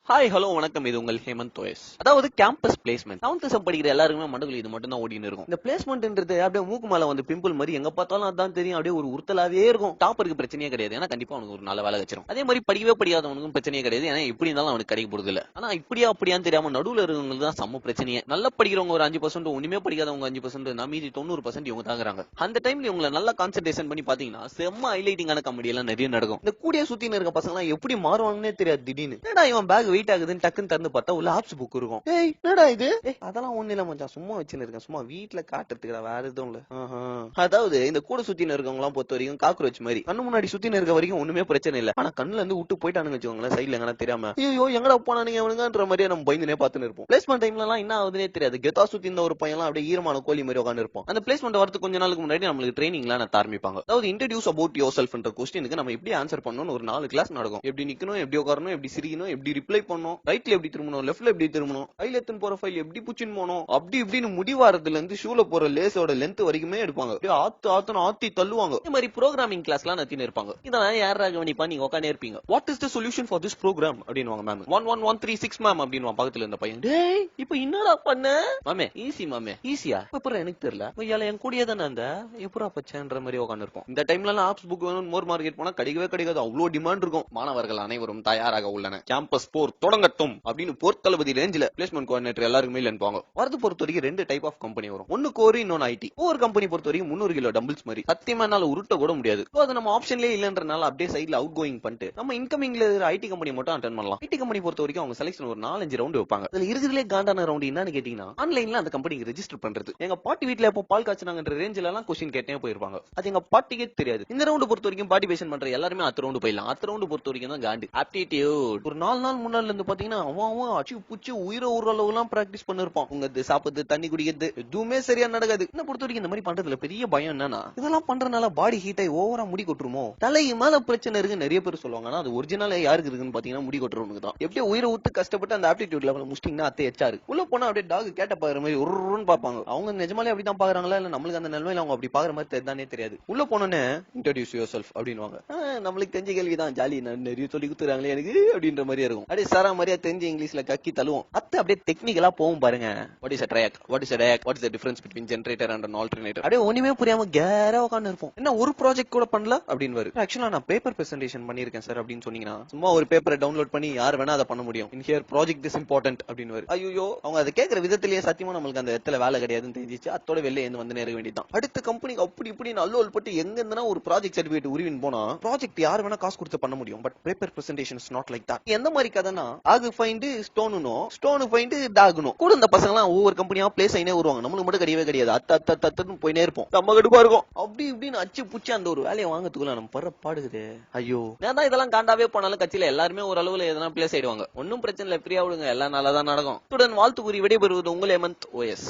Hi hello வணக்கம், இது உங்கள் ஹேமந்த் ஓஎஸ். அதாவது கேம்பஸ் பிளேஸ்மெண்ட் 7th செம் படிக்கிற எல்லாருக்குமே மண்டகுல இது மட்டும் தான் ஓடின்னு இருக்கும். இந்த பிளேஸ்மெண்ட்ன்றது அப்படியே மூக்கு மேல வந்து பிம்பிள் மாதிரி எங்க பார்த்தாலும் அதான் தெரியும், அப்படியே ஒரு உறுத்தலாவே இருக்கும். டாப்பருக்கு பிரச்சனையே கிடையாது, ஏன்னா கண்டிப்பா அவனுக்கு ஒரு நல்ல வேலை வச்சிரும். அதே மாதிரி படிக்கவே படிக்காதவனுக்கும் பிரச்சனையே கிடையாது, ஏன்னா எப்படி இருந்தாலும் அவனுக்கு கிடைக்க போறது இல்ல. ஆனா இப்படியா அப்படியான்னு தெரியாம நடுவுல இருக்கவங்களுக்கு தான் செம்ம பிரச்சனையே. நல்லா படிக்கிறவங்க ஒரு 5%, ஒண்ணுமே படிக்காதவங்க 5%, மீதி 90% இவங்க தாங்குறாங்க. அந்த டைம்ல இவங்களை நல்லா கான்சென்ட்ரேஷன் பண்ணி பாத்தீங்கன்னா செம்ம ஹைலைட்டிங்கான காமெடி எல்லாம் நிறைய நடக்கும். இந்த கூடிய சுத்தி இருக்க பசங்க எல்லாம் எப்படி மாறுவாங்கன்னே தெரியாது. திடீர்னு என்னடா இவன் பேக் வெயிட் ஆகுதுன்னு டக்குன்னு திறந்து பார்த்தா உள்ள ஆப்ஸ் புக் இருக்கும். ஏய் என்னடா இது? அதெல்லாம் ஒண்ணு இல்ல மச்சான், சும்மா வச்சுன்னு இருக்கேன், சும்மா வீட்ல காட்டுறதுக்கு, வேற எதுவும் இல்ல. அதாவது இந்த கூட சுத்தின இருக்கவங்க எல்லாம் பொறுத்த வரைக்கும் காக்ரோச் மாதிரி கண்ணு முன்னாடி சுத்தின இருக்க வரைக்கும் ஒண்ணுமே பிரச்சனை இல்ல. ஆனா கண்ணுல இருந்து விட்டு போயிட்டானுங்க வச்சுக்கோங்களேன், சைட்ல எங்கன்னா தெரியாம ஐயோ எங்கடா போனானுங்க அவனுங்கன்ற மாதிரியே நம்ம பயந்துனே பார்த்துன்னு இருப்போம். பிளேஸ்மெண்ட் டைம்ல எல்லாம் என்ன ஆகுதுன்னே தெரியாது. கெத்தா சுத்தி இந்த ஒரு பையன் எல்லாம் அப்படியே ஈரமான கோழி மாதிரி உட்காந்து இருப்போம். அந்த பிளேஸ்மெண்ட் வரதுக்கு கொஞ்ச நாளுக்கு முன்னாடி நம்மளுக்கு ட்ரைனிங் எல்லாம் நடத்த ஆரம்பிப்பாங்க. அதாவது இன்ட்ரோடியூஸ் அபவுட் யுவர் செல்ஃப் என்ற கொஸ்டினுக்கு நம்ம எப்படி ஆன்சர் பண்ணணும் ஒரு 4 கிளாஸ் நடக்கும். எப்படி நிக்கணும், எப்படி உட்காரணும், எப்படி சிரிக்கணும், எப்படி ரிப்ளை பண்ணணும், ரைட்ல எப்படி திரும்பணும், லெஃப்ட்ல எப்படி திரும்பணும், கையில எத்தனை போற ஃபைல் எப்படி புச்சின் போனோம், அப்படி இப்படின்னு முடிவாரத்துல இருந்து ஷூல போற லேஸோட லென்த் வரைக்குமே எடுப்பாங்க. ஆத்தி தள்ளுவாங்க. இந்த மாதிரி ப்ரோகிராமிங் கிளாஸ் எல்லாம் நடத்தினு இருப்பாங்க. இதெல்லாம் யாரா கவனிப்பா, நீங்க உட்கார்ந்தே இருப்பீங்க. What is the solution for this program அப்படினுவாங்க மேம். 11136 மேம் அப்படினுவா பக்கத்துல இருந்த பையன். டேய் இப்போ என்னடா பண்ண? மாமே ஈஸி மாமே. ஈஸியா? அப்புறம் எனக்கு தெரியல. ஐயால என் கூடயே தானே அந்த எப்பரா பச்சன்ற மாதிரி உட்கார்ந்து இருப்போம். இந்த டைம்ல எல்லாம் ஆப்ஸ் புக் வேணும், மோர் மார்க்கெட் போனா கிடைக்கவே கிடைக்காது, அவ்வளவு டிமாண்ட் இருக்கும். மாணவர்கள் அனைவரும் தயாராக உள்ளன, கேம்பஸ் போர் தொடங்கட்டும் அப்படின்னு போர் தளபதி ரேஞ்சில பிளேஸ்மெண்ட் கோஆர்டினேட்டர் எல்லாருக்குமே அனுப்புவாங்க. வரது பொறுத்த வரைக்கும் 2 டைப் ஆஃப் கம்பெனி வரும். ஒன்னு கோர், இன்னொன்னு ஐடி. ஒரு கம்பெனி பொறுத்த வரைக்கும் 300 கிலோ டம்பிள்ஸ் மாதிரி சத்தியமா என்னால உருட்ட கூட முடியாது. அது நம்ம ஆப்ஷன்லயே இல்லன்றனால அப்படியே சைடுல அவுட் கோயிங் பண்ணிட்டு நம்ம இன்கமிங்ல ஐடி கம்பெனி மட்டும் அட்டெண்ட் பண்ணலாம். ஐடி கம்பெனி பொறுத்த வரைக்கும் அவங்க செலக்ஷன் ஒரு 4-5 ரவுண்ட் வைப்பாங்க. அதுல இருக்கிறதுலே காண்டான ரவுண்ட் என்னன்னு கேட்டீங்கன்னா, ஆன்லைன்ல அந்த கம்பெனிக்கு ரெஜிஸ்டர் பண்றது. எங்க பாட்டி வீட்ல எப்போ பால் காய்ச்சினாங்கன்ற ரேஞ்சில எல்லாம் கொஸ்டின் கேட்டே போயிருப்பாங்க. அது எங்க பாட்டிக்கே தெரியாது. இந்த ரவுண்ட் பொறுத்த வரைக்கும் பார்ட்டிசிபேஷன் பண்ற எல்லாருமே அத்த ரவுண்ட் போயிடலாம். அத்த ரவுண்ட் பொறுத்த வரைக்கும் தான் காண்டு ஆப்டிடியூட். ஒரு 4 நாள் முன்னால இருந்து பாத்தீங்கன்னா அவன் அச்சு புச்சு உயிரை ஒரு அளவு எல்லாம் பிராக்டிஸ் பண்ணிருப்பான். உங்க சாப்பிடுறது, தண்ணி குடிக்கிறது எதுவுமே சரியா நடக்காது. என்ன பொறுத்த வரைக்கும் இந்த மாதிரி பண்றதுல பெரிய பயம் என்னன்னா, இதெல்லாம் பண்றதுனால பாடி ஹீட் ஆகி ஓவரா முடி கொட்டுருமோ, தலை மேல பிரச்சனை இருக்கு நிறைய பேர் சொல்லுவாங்க. ஆனா அது ஒரிஜினலா யாருக்கு இருக்குன்னு பாத்தீங்கன்னா முடி கொட்டுறவனுக்கு தான். எப்படியே உயிரை ஊத்து கஷ்டப்பட்டு அந்த ஆப்டிடியூட் லெவல் முடிச்சிட்டீங்கன்னா அத்தை எச்சாரு உள்ள போனா அப்படியே டாக் கேட்ட பாக்குற மாதிரி ஒருன்னு பாப்பாங்க. அவங்க நிஜமாலே அப்படிதான் பாக்குறாங்களா இல்ல நம்மளுக்கு அந்த நிலைமையில அவங்க அப்படி பாக்குற மாதிரி தெரியாதே தெரியாது. உள்ள போனோன்னே இன்ட்ரோடியூஸ் யுவர் செல்ஃப் அப்படின்னுவாங்க. நம்மளுக்கு தெரிஞ்ச கேள்விதான், ஜாலி நிறைய சொல்லி கொடுத்துறாங்களே எனக்கு அப்படின்ற மாதிரி இருக்கும். அப்படியே சாரா மாதிரியா தெரிஞ்ச இங்கிலீஷ்ல கக்கி தள்ளுவோம். அத்தை அப்படியே டெக்னிக்கலா போகும் பாருங்க. What is a track? What is a DAC? What is the difference between generator and an alternator? அப்படியே ஒண்ணுமே புரியாம கேரா உட்கார்ந்து இருப்போம். என்ன ஒரு ப்ராஜெக்ட் கூட பண்ணல அப்படின்வாரு. ஆக்சுவலா நான் பேப்பர் பிரசன்டேஷன் பண்ணிருக்கேன் சார் அப்படின்னு சொன்னீங்கன்னா, சும்மா ஒரு பேப்பரை டவுன்லோட் பண்ணி யார் வேணா அதை பண்ண முடியும். In here project is important அப்படின்வாரு. ஐயோ அவங்க அதை கேட்கிற விதத்திலேயே சத்தியமா நம்மளுக்கு அந்த இடத்துல வேலை கிடையாதுன்னு தெரிஞ்சிச்சு. அதோட வெளியே இருந்து வந்து நேர வேண்டியதான். அடுத்த கம்பெனிக்கு அப்படி இப்படி நல்லோல் பட்டு எங்க இருந்தா ஒரு ப்ராஜெக்ட் சர்டிபிகேட் உருவின் போனா ப்ராஜெக்ட் யார் வேணா காசு கொடுத்து பண்ண முடியும். But paper presentation is not like that. எந்த மாதிரி கதைனா, ஆகு ஃபைண்ட் ஸ்டோனுனோ, ஸ்டோன் ஃபைண்ட் டாகுனோ. கூட இந்த பசங்க எல்லாம் ஒவ்வொரு கம்பெனியா பிளேஸ் ஆயினே வருவாங்க. நம்மளுக்கு மட்டும் கிடையவே கிடையாது. அத்தன்னு போயினே இருப்போம். நம்ம கடுப்பா இருக்கும். அப்படி இப்படின்னு அச்சு புச்சு அந்த ஒரு வேலையை வாங்கறதுக்குள்ள நம்ம படுற பாடுகுது. ஐயோ நான் இதெல்லாம் காண்டாவே போனாலும் கட்சியில எல்லாருமே ஒரு அளவுல எதனா பிளேஸ் ஆயிடுவாங்க. ஒன்னும் பிரச்சனை இல்ல, ஃப்ரீயா விடுங்க, எல்லாம் நல்லா தான் நடக்கும். வாழ்த்து கூறி விடைபெறுவது உங்கள் ஹேமந்த் ஓஎஸ்.